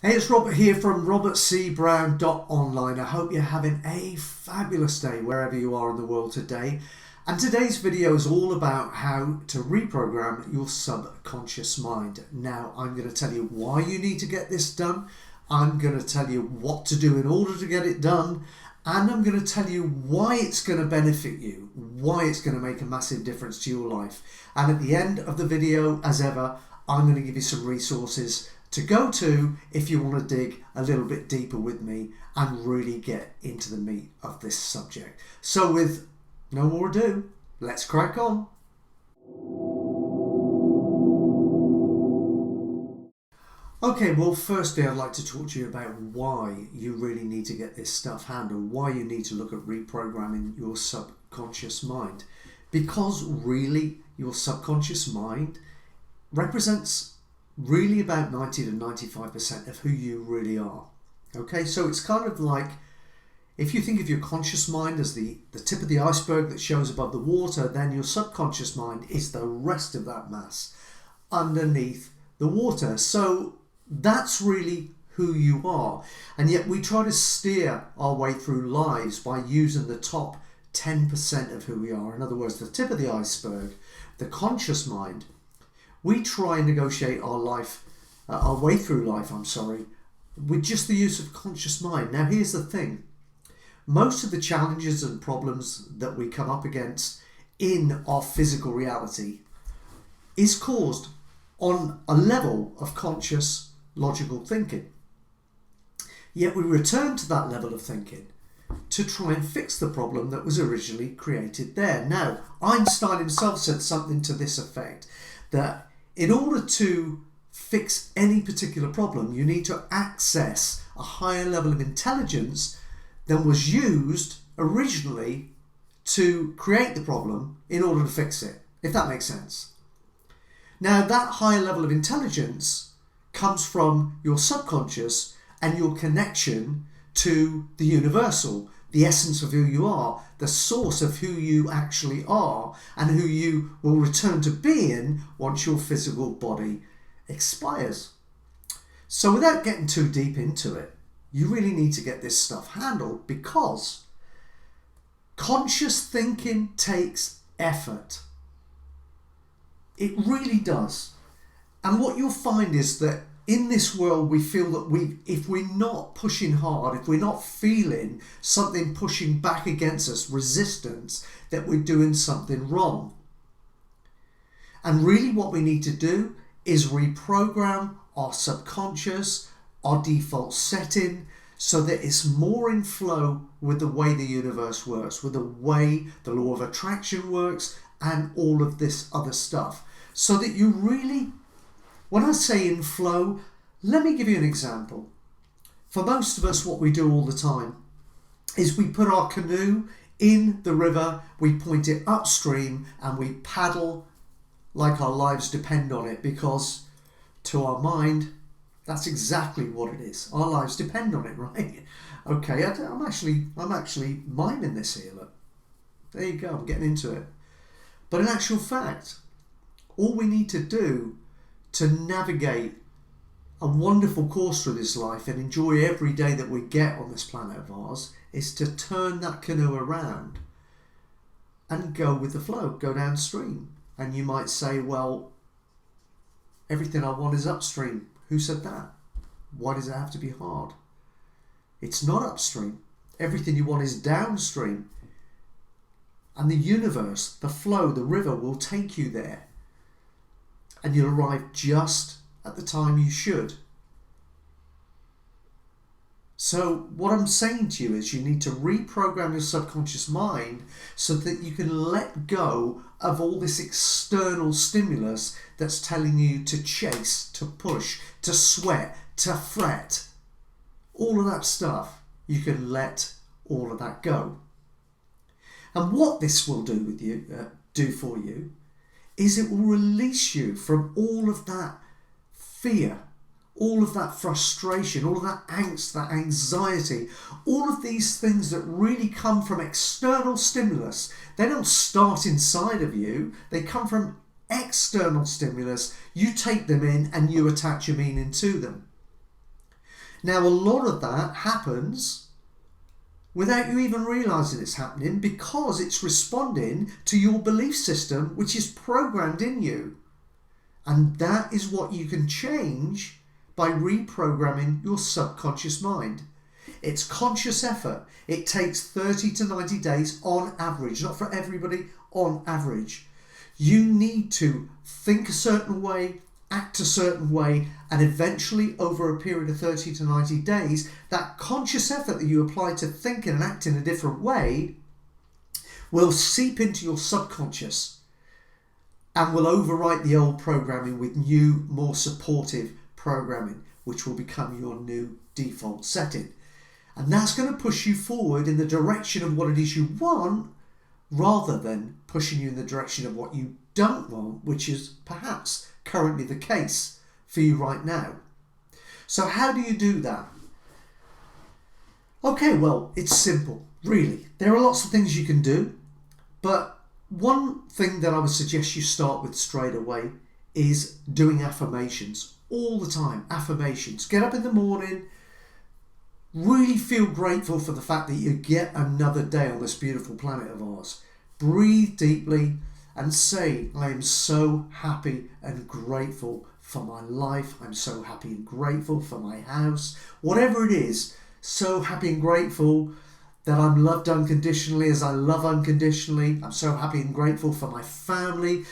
Hey, it's Robert here from robertcbrown.online. I hope you're having a fabulous day wherever you are in the world today. And today's video is all about how to reprogram your subconscious mind. Now, I'm going to tell you why you need to get this done. I'm going to tell you what to do in order to get it done. And I'm going to tell you why it's going to benefit you, why it's going to make a massive difference to your life. And at the end of the video, as ever, I'm going to give you some resources to go to if you want to dig a little bit deeper with me and really get into the meat of this subject. So with no more ado, let's crack on. Okay, well, firstly, I'd like to talk to you about why you really need to get this stuff handled, why you need to look at reprogramming your subconscious mind. Because really, your subconscious mind represents really about 90 to 95% of who you really are. Okay, so it's kind of like if you think of your conscious mind as the tip of the iceberg that shows above the water, then your subconscious mind is the rest of that mass underneath the water. So that's really who you are. And yet we try to steer our way through lives by using the top 10% of who we are. In other words, the tip of the iceberg, the conscious mind. We try and negotiate our way through life, with just the use of conscious mind. Now, here's the thing. Most of the challenges and problems that we come up against in our physical reality is caused on a level of conscious, logical thinking. Yet we return to that level of thinking to try and fix the problem that was originally created there. Now, Einstein himself said something to this effect, that in order to fix any particular problem, you need to access a higher level of intelligence than was used originally to create the problem in order to fix it, if that makes sense. Now, that higher level of intelligence comes from your subconscious and your connection to the universal, the essence of who you are, the source of who you actually are, and who you will return to being once your physical body expires. So without getting too deep into it, you really need to get this stuff handled, because conscious thinking takes effort. It really does. And what you'll find is that in this world, we feel that if we're not pushing hard, if we're not feeling something pushing back against us, resistance, that we're doing something wrong. And really what we need to do is reprogram our subconscious, our default setting, so that it's more in flow with the way the universe works, with the way the law of attraction works, and all of this other stuff. So that you really, when I say in flow, let me give you an example. For most of us, what we do all the time is we put our canoe in the river, we point it upstream, and we paddle like our lives depend on it, because to our mind, that's exactly what it is. Our lives depend on it, right? Okay, I'm actually miming this here, look. There you go, I'm getting into it. But in actual fact, all we need to do to navigate a wonderful course through this life and enjoy every day that we get on this planet of ours is to turn that canoe around and go with the flow, go downstream. And you might say, well, everything I want is upstream. Who said that? Why does it have to be hard? It's not upstream. Everything you want is downstream. And the universe, the flow, the river will take you there. And you'll arrive just at the time you should. So what I'm saying to you is you need to reprogram your subconscious mind so that you can let go of all this external stimulus that's telling you to chase, to push, to sweat, to fret. All of that stuff, you can let all of that go. And what this will do with you, do for you, is it will release you from all of that fear, all of that frustration, all of that angst, that anxiety, all of these things that really come from external stimulus. They don't start inside of you, they come from external stimulus. You take them in and you attach your meaning to them. Now, a lot of that happens without you even realizing it's happening because it's responding to your belief system, which is programmed in you. And that is what you can change by reprogramming your subconscious mind. It's conscious effort. It takes 30 to 90 days on average, not for everybody, on average. You need to think a certain way, act a certain way, and eventually over a period of 30 to 90 days, that conscious effort that you apply to thinking and act in a different way will seep into your subconscious and will overwrite the old programming with new, more supportive programming, which will become your new default setting. And that's going to push you forward in the direction of what it is you want, rather than pushing you in the direction of what you don't want, which is perhaps currently the case for you right now. So how do you do that? Okay, well, it's simple, really. There are lots of things you can do, but one thing that I would suggest you start with straight away is doing affirmations all the time. Affirmations. Get up in the morning, really feel grateful for the fact that you get another day on this beautiful planet of ours. Breathe deeply and say, I am so happy and grateful for my life. I'm so happy and grateful for my house. Whatever it is, so happy and grateful that I'm loved unconditionally as I love unconditionally. I'm so happy and grateful for my family.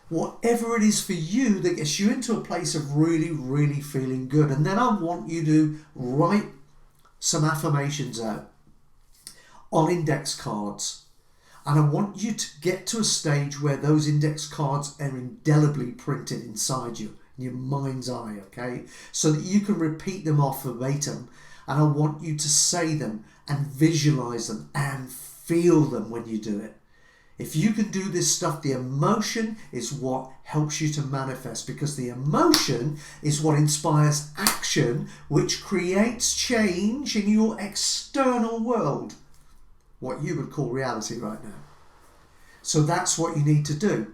Whatever it is for you that gets you into a place of really, really feeling good. And then I want you to write some affirmations out on index cards. And I want you to get to a stage where those index cards are indelibly printed inside you, in your mind's eye, okay? So that you can repeat them off verbatim. And I want you to say them and visualize them and feel them when you do it. If you can do this stuff, the emotion is what helps you to manifest, because the emotion is what inspires action, which creates change in your external world, what you would call reality right now. So that's what you need to do.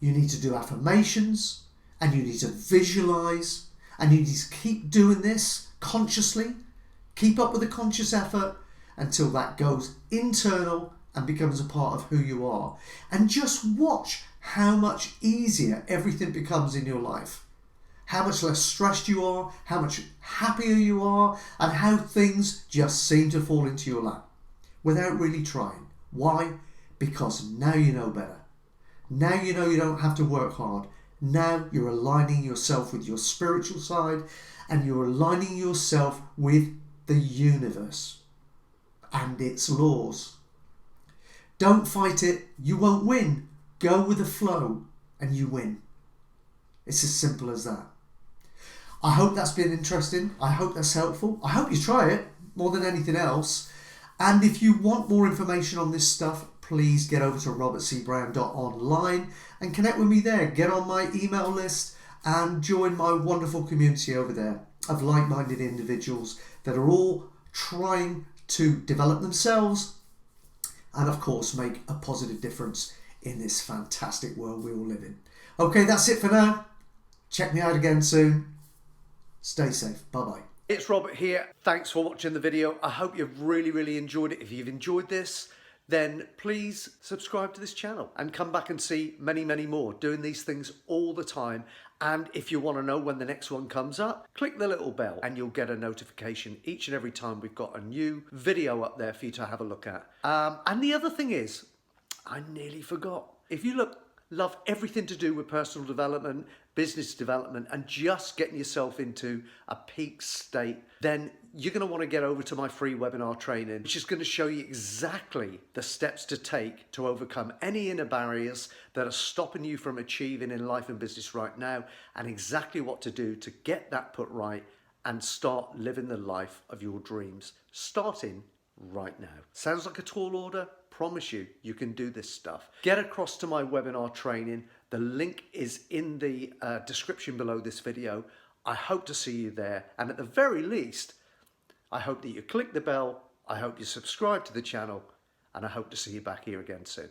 You need to do affirmations, and you need to visualize, and you need to keep doing this consciously. Keep up with the conscious effort until that goes internal and becomes a part of who you are. And just watch how much easier everything becomes in your life. How much less stressed you are, how much happier you are, and how things just seem to fall into your lap without really trying. Why? Because now you know better. Now you know you don't have to work hard. Now you're aligning yourself with your spiritual side, and you're aligning yourself with the universe and its laws. Don't fight it, you won't win. Go with the flow and you win. It's as simple as that. I hope that's been interesting. I hope that's helpful. I hope you try it more than anything else. And if you want more information on this stuff, please get over to robertcbrown.online and connect with me there. Get on my email list and join my wonderful community over there of like-minded individuals that are all trying to develop themselves and of course make a positive difference in this fantastic world we all live in. Okay, that's it for now. Check me out again soon. Stay safe. Bye-bye. It's Robert here. Thanks for watching the video. I hope you've really enjoyed it. If you've enjoyed this, then please subscribe to this channel and come back and see many more. Doing these things all the time. And if you want to know when the next one comes up, click the little bell and you'll get a notification each and every time we've got a new video up there for you to have a look at. And the other thing is, I nearly forgot. If you love everything to do with personal development, business development, and just getting yourself into a peak state, then you're going to want to get over to my free webinar training, which is going to show you exactly the steps to take to overcome any inner barriers that are stopping you from achieving in life and business right now, and exactly what to do to get that put right and start living the life of your dreams, starting right now. Sounds like a tall order? Promise you, you can do this stuff. Get across to my webinar training. The link is in the description below this video. I hope to see you there. And at the very least, I hope that you click the bell. I hope you subscribe to the channel. And I hope to see you back here again soon.